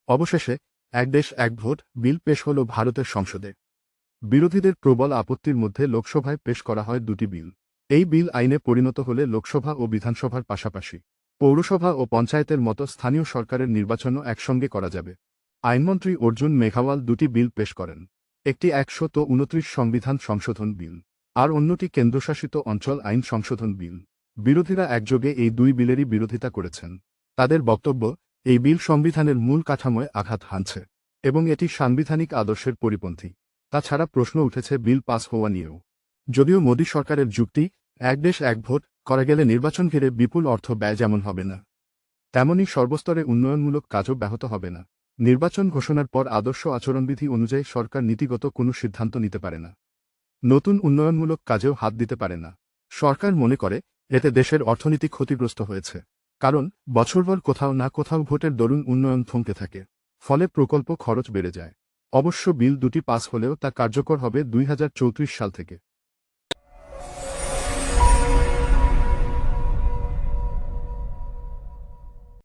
অবশেষে এক দেশ এক ভোট বিল পেশ হল ভারতের সংসদে। বিরোধীদের প্রবল আপত্তির মধ্যে লোকসভায় পেশ করা হয় দুটি বিল। এই বিল আইনে পরিণত হলে লোকসভা ও বিধানসভার পাশাপাশি পৌরসভা ও পঞ্চায়েতের মতো স্থানীয় সরকারের নির্বাচনও একসঙ্গে করা যাবে। আইনমন্ত্রী অর্জুন মেঘাওয়াল দুটি বিল পেশ করেন। একটি ১২৯ সংবিধান সংশোধন বিল, আর অন্যটি কেন্দ্রশাসিত অঞ্চল আইন সংশোধন বিল। বিরোধীরা একযোগে এই দুই বিলেরই বিরোধিতা করেছেন। তাদের বক্তব্য, এই বিল সংবিধানের মূল কাঠামোয় আঘাত হানছে এবং এটি সাংবিধানিক আদর্শের পরিপন্থী। তাছাড়া প্রশ্ন উঠেছে বিল পাস হওয়া নিয়েও। যদিও মোদী সরকারের যুক্তি, এক দেশ এক ভোট করা গেলে নির্বাচন ঘিরে বিপুল অর্থ ব্যয় যেমন হবে না, তেমনি সর্বস্তরে উন্নয়নমূলক কাজও ব্যাহত হবে না। নির্বাচন ঘোষণার পর আদর্শ আচরণবিধি অনুযায়ী সরকার নীতিগত কোনো সিদ্ধান্ত নিতে পারে না, নতুন উন্নয়নমূলক কাজেও হাত দিতে পারে না। সরকার মনে করে এতে দেশের অর্থনীতি ক্ষতিগ্রস্ত হয়েছে, কারণ বছরভর কোথাও না কোথাও ভোটের দরুন উন্নয়ন থমকে থাকে, ফলে প্রকল্প খরচ বেড়ে যায়। অবশ্য বিল দুটি পাস হলেও তা কার্যকর হবে ২০৩৪ সাল থেকে।